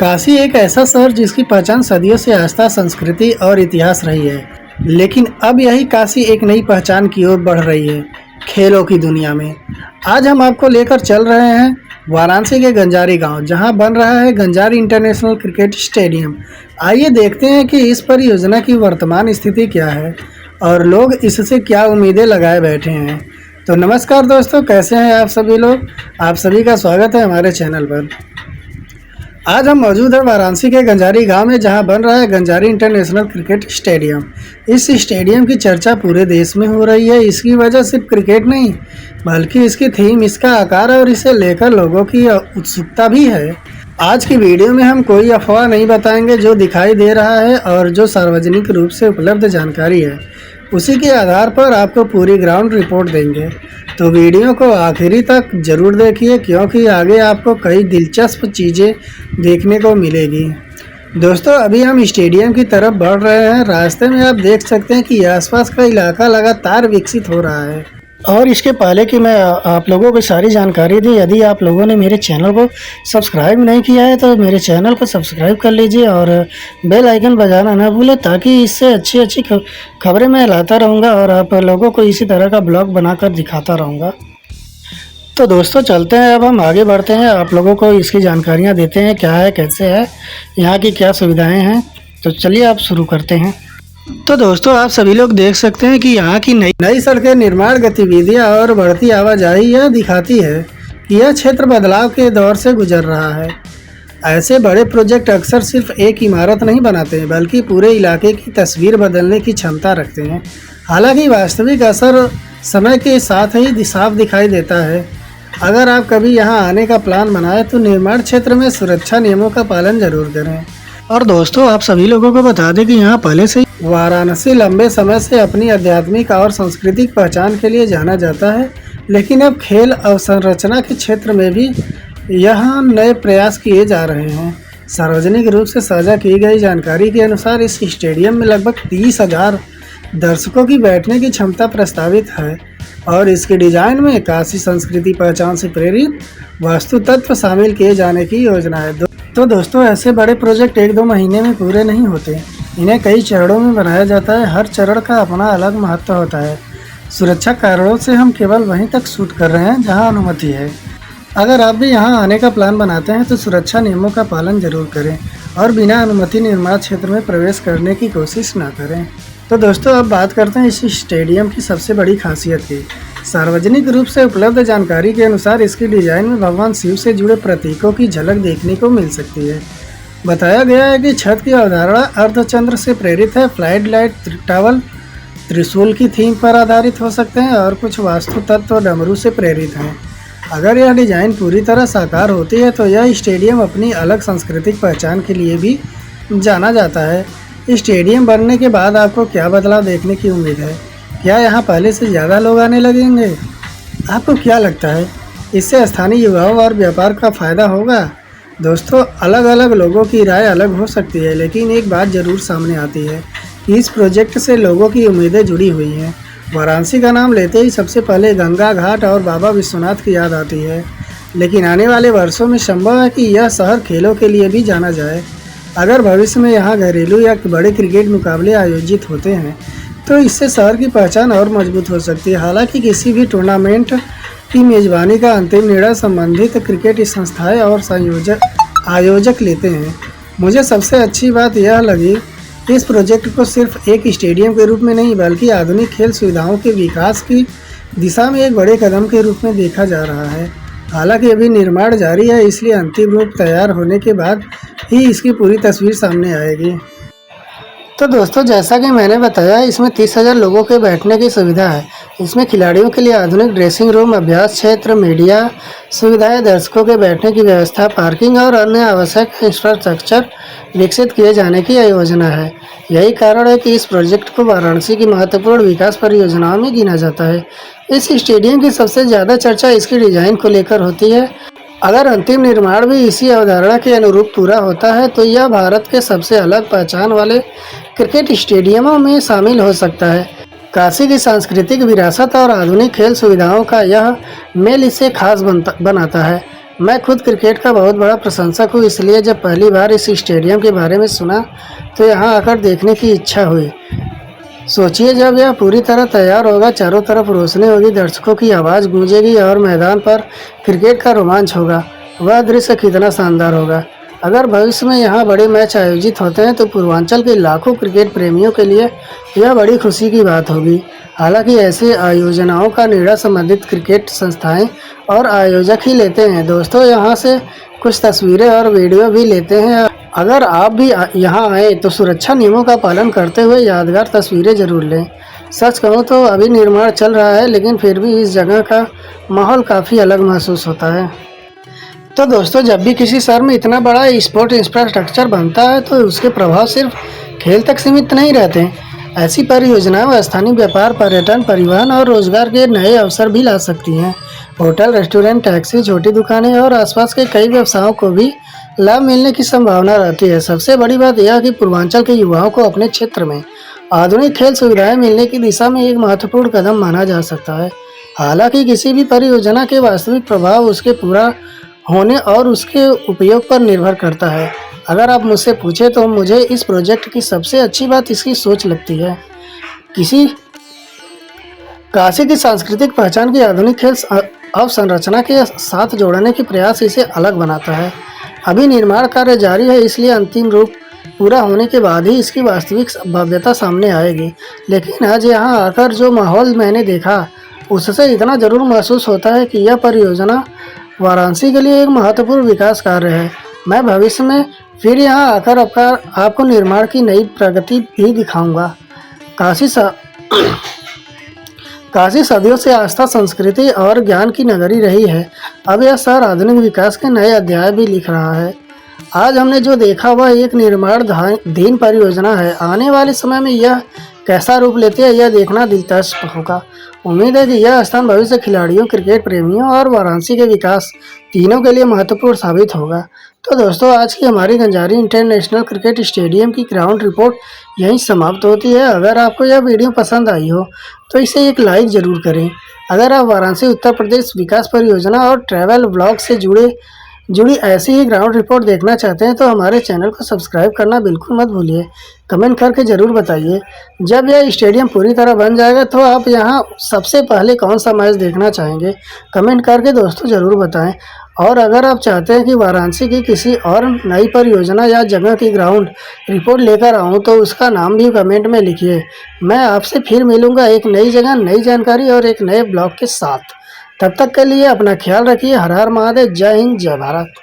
काशी एक ऐसा शहर जिसकी पहचान सदियों से आस्था, संस्कृति और इतिहास रही है। लेकिन अब यही काशी एक नई पहचान की ओर बढ़ रही है, खेलों की दुनिया में। आज हम आपको लेकर चल रहे हैं वाराणसी के गंजारी गांव, जहां बन रहा है गंजारी इंटरनेशनल क्रिकेट स्टेडियम। आइए देखते हैं कि इस परियोजना की वर्तमान स्थिति क्या है और लोग इससे क्या उम्मीदें लगाए बैठे हैं। तो नमस्कार दोस्तों, कैसे हैं आप सभी लोग। आप सभी का स्वागत है हमारे चैनल पर। आज हम मौजूद हैं वाराणसी के गंजारी गांव में, जहां बन रहा है गंजारी इंटरनेशनल क्रिकेट स्टेडियम। इस स्टेडियम की चर्चा पूरे देश में हो रही है। इसकी वजह सिर्फ क्रिकेट नहीं, बल्कि इसकी थीम, इसका आकार और इसे लेकर लोगों की उत्सुकता भी है। आज की वीडियो में हम कोई अफवाह नहीं बताएंगे, जो दिखाई दे रहा है और जो सार्वजनिक रूप से उपलब्ध जानकारी है उसी के आधार पर आपको पूरी ग्राउंड रिपोर्ट देंगे। तो वीडियो को आखिरी तक ज़रूर देखिए, क्योंकि आगे आपको कई दिलचस्प चीज़ें देखने को मिलेगी। दोस्तों, अभी हम स्टेडियम की तरफ बढ़ रहे हैं। रास्ते में आप देख सकते हैं कि आसपास का इलाका लगातार विकसित हो रहा है। और इसके पहले कि मैं आप लोगों को सारी जानकारी दूं, यदि आप लोगों ने मेरे चैनल को सब्सक्राइब नहीं किया है तो मेरे चैनल को सब्सक्राइब कर लीजिए और बेल आइकन बजाना ना भूलें, ताकि इससे अच्छी खबरें मैं लाता रहूँगा और आप लोगों को इसी तरह का ब्लॉग बनाकर दिखाता रहूँगा। तो दोस्तों, चलते हैं, अब हम आगे बढ़ते हैं, आप लोगों को इसकी जानकारियाँ देते हैं, क्या है, कैसे है, यहाँ की क्या सुविधाएँ हैं। तो चलिए आप शुरू करते हैं। तो दोस्तों, आप सभी लोग देख सकते हैं कि यहाँ की नई सड़कें, निर्माण गतिविधियाँ और बढ़ती आवाजाही यह दिखाती है कि यह क्षेत्र बदलाव के दौर से गुजर रहा है। ऐसे बड़े प्रोजेक्ट अक्सर सिर्फ एक इमारत नहीं बनाते हैं, बल्कि पूरे इलाके की तस्वीर बदलने की क्षमता रखते हैं। हालांकि वास्तविक असर समय के साथ ही साफ दिखाई देता है। अगर आप कभी यहाँ आने का प्लान बनाएं तो निर्माण क्षेत्र में सुरक्षा नियमों का पालन जरूर करें। और दोस्तों, आप सभी लोगों को बता दें कि यहाँ पहले से वाराणसी लंबे समय से अपनी आध्यात्मिक और सांस्कृतिक पहचान के लिए जाना जाता है, लेकिन अब खेल अवसंरचना के क्षेत्र में भी यहाँ नए प्रयास किए जा रहे हैं। सार्वजनिक रूप से साझा की गई जानकारी के अनुसार इस स्टेडियम में लगभग 30,000 दर्शकों की बैठने की क्षमता प्रस्तावित है और इसके डिजाइन में काशी संस्कृति पहचान से प्रेरित वास्तु तत्व शामिल किए जाने की योजना है। तो दोस्तों, ऐसे बड़े प्रोजेक्ट 1-2 महीने में पूरे नहीं होते, इन्हें कई चरणों में बनाया जाता है। हर चरण का अपना अलग महत्व होता है। सुरक्षा कारणों से हम केवल वहीं तक शूट कर रहे हैं जहां अनुमति है। अगर आप भी यहां आने का प्लान बनाते हैं तो सुरक्षा नियमों का पालन जरूर करें और बिना अनुमति निर्माण क्षेत्र में प्रवेश करने की कोशिश ना करें। तो दोस्तों, अब बात करते हैं इस स्टेडियम की सबसे बड़ी खासियत की। सार्वजनिक रूप से उपलब्ध जानकारी के अनुसार इसकी डिजाइन में भगवान शिव से जुड़े प्रतीकों की झलक देखने को मिल सकती है। बताया गया है कि छत की अवधारणा अर्धचंद्र से प्रेरित है। फ्लाइट लाइट टावल त्रिशूल की थीम पर आधारित हो सकते हैं और कुछ वास्तु तत्व डमरू से प्रेरित हैं। अगर यह डिजाइन पूरी तरह साकार होती है तो यह स्टेडियम अपनी अलग सांस्कृतिक पहचान के लिए भी जाना जाता है। स्टेडियम बनने के बाद आपको क्या बदलाव देखने की उम्मीद है? क्या यहाँ पहले से ज़्यादा लोग आने लगेंगे? आपको क्या लगता है, इससे स्थानीय युवाओं और व्यापार का फायदा होगा? दोस्तों, अलग अलग लोगों की राय अलग हो सकती है, लेकिन एक बात ज़रूर सामने आती है कि इस प्रोजेक्ट से लोगों की उम्मीदें जुड़ी हुई हैं। वाराणसी का नाम लेते ही सबसे पहले गंगा घाट और बाबा विश्वनाथ की याद आती है, लेकिन आने वाले वर्षों में संभव है कि यह शहर खेलों के लिए भी जाना जाए। अगर भविष्य में यहाँ घरेलू या बड़े क्रिकेट मुकाबले आयोजित होते हैं तो इससे शहर की पहचान और मजबूत हो सकती है। हालांकि किसी भी टूर्नामेंट की मेज़बानी का अंतिम निर्णय संबंधित क्रिकेट संस्थाएं और आयोजक लेते हैं। मुझे सबसे अच्छी बात यह लगी कि इस प्रोजेक्ट को सिर्फ एक स्टेडियम के रूप में नहीं, बल्कि आधुनिक खेल सुविधाओं के विकास की दिशा में एक बड़े कदम के रूप में देखा जा रहा है। हालांकि अभी निर्माण जारी है, इसलिए अंतिम रूप तैयार होने के बाद ही इसकी पूरी तस्वीर सामने आएगी। तो दोस्तों, जैसा कि मैंने बताया, इसमें 30,000 लोगों के बैठने की सुविधा है। इसमें खिलाड़ियों के लिए आधुनिक ड्रेसिंग रूम, अभ्यास क्षेत्र, मीडिया सुविधाएं, दर्शकों के बैठने की व्यवस्था, पार्किंग और अन्य आवश्यक इंफ्रास्ट्रक्चर विकसित किए जाने की योजना है। यही कारण है कि इस प्रोजेक्ट को वाराणसी की महत्वपूर्ण विकास परियोजनाओं में गिना जाता है। इस स्टेडियम की सबसे ज़्यादा चर्चा इसकी डिजाइन को लेकर होती है। अगर अंतिम निर्माण भी इसी अवधारणा के अनुरूप पूरा होता है तो यह भारत के सबसे अलग पहचान वाले क्रिकेट स्टेडियमों में शामिल हो सकता है। काशी की सांस्कृतिक विरासत और आधुनिक खेल सुविधाओं का यह मेल इसे खास बनाता है। मैं खुद क्रिकेट का बहुत बड़ा प्रशंसक हूँ, इसलिए जब पहली बार इस स्टेडियम के बारे में सुना तो यहाँ आकर देखने की इच्छा हुई। सोचिए, जब यह पूरी तरह तैयार होगा, चारों तरफ रोशनी होगी, दर्शकों की आवाज़ गूंजेगी और मैदान पर क्रिकेट का रोमांच होगा, वह दृश्य कितना शानदार होगा। अगर भविष्य में यहाँ बड़े मैच आयोजित होते हैं तो पूर्वांचल के लाखों क्रिकेट प्रेमियों के लिए यह बड़ी खुशी की बात होगी। हालांकि ऐसी आयोजनाओं का निर्णय संबंधित क्रिकेट संस्थाएं और आयोजक ही लेते हैं। दोस्तों, यहाँ से कुछ तस्वीरें और वीडियो भी लेते हैं। अगर आप भी यहाँ आए तो सुरक्षा नियमों का पालन करते हुए यादगार तस्वीरें जरूर लें। सच कहूँ तो अभी निर्माण चल रहा है, लेकिन फिर भी इस जगह का माहौल काफ़ी अलग महसूस होता है। तो दोस्तों, जब भी किसी शहर में इतना बड़ा स्पोर्ट इंफ्रास्ट्रक्चर बनता है तो उसके प्रभाव सिर्फ खेल तक सीमित नहीं रहते। ऐसी परियोजनाएं स्थानीय व्यापार, पर्यटन, परिवहन और रोजगार के नए अवसर भी ला सकती हैं। होटल, रेस्टोरेंट, टैक्सी, छोटी दुकानें और आसपास के कई व्यवसायों को भी लाभ मिलने की संभावना रहती है। सबसे बड़ी बात यह है कि पूर्वांचल के युवाओं को अपने क्षेत्र में आधुनिक खेल सुविधाएं मिलने की दिशा में एक महत्वपूर्ण कदम माना जा सकता है। हालांकि किसी भी परियोजना के वास्तविक प्रभाव उसके पूरा होने और उसके उपयोग पर निर्भर करता है। अगर आप मुझसे पूछे तो मुझे इस प्रोजेक्ट की सबसे अच्छी बात इसकी सोच लगती है। किसी काशी की सांस्कृतिक पहचान की आधुनिक खेल अवसंरचना के साथ जोड़ने की प्रयास इसे अलग बनाता है। अभी निर्माण कार्य जारी है, इसलिए अंतिम रूप पूरा होने के बाद ही इसकी वास्तविक भव्यता सामने आएगी। लेकिन आज यहाँ आकर जो माहौल मैंने देखा, उससे इतना जरूर महसूस होता है कि यह परियोजना वाराणसी के लिए एक महत्वपूर्ण विकास कार्य है। मैं भविष्य में फिर यहाँ आकर आपको निर्माण की नई प्रगति भी दिखाऊंगा। काशी सदियों से आस्था, संस्कृति और ज्ञान की नगरी रही है। अब यह शहर आधुनिक विकास के नए अध्याय भी लिख रहा है। आज हमने जो देखा वह एक निर्माणाधीन परियोजना है। आने वाले समय में यह कैसा रूप लेती है, यह देखना दिलचस्प होगा। उम्मीद है कि यह स्थान भविष्य खिलाड़ियों, क्रिकेट प्रेमियों और वाराणसी के विकास तीनों के लिए महत्वपूर्ण साबित होगा। तो दोस्तों, आज की हमारी गंजारी इंटरनेशनल क्रिकेट स्टेडियम की ग्राउंड रिपोर्ट यहीं समाप्त होती है। अगर आपको यह वीडियो पसंद आई हो तो इसे एक लाइक ज़रूर करें। अगर आप वाराणसी उत्तर प्रदेश विकास परियोजना और ट्रैवल ब्लॉग से जुड़ी ऐसी ही ग्राउंड रिपोर्ट देखना चाहते हैं तो हमारे चैनल को सब्सक्राइब करना बिल्कुल मत भूलिए। कमेंट करके ज़रूर बताइए, जब यह स्टेडियम पूरी तरह बन जाएगा तो आप यहाँ सबसे पहले कौन सा मैच देखना चाहेंगे, कमेंट करके दोस्तों ज़रूर बताएं। और अगर आप चाहते हैं कि वाराणसी की किसी और नई परियोजना या जगह की ग्राउंड रिपोर्ट लेकर आऊँ तो उसका नाम भी कमेंट में लिखिए। मैं आपसे फिर मिलूँगा एक नई जगह, नई जानकारी और एक नए ब्लॉग के साथ। तब तक के लिए अपना ख्याल रखिए। हर हर महादेव। जय हिंद, जय भारत।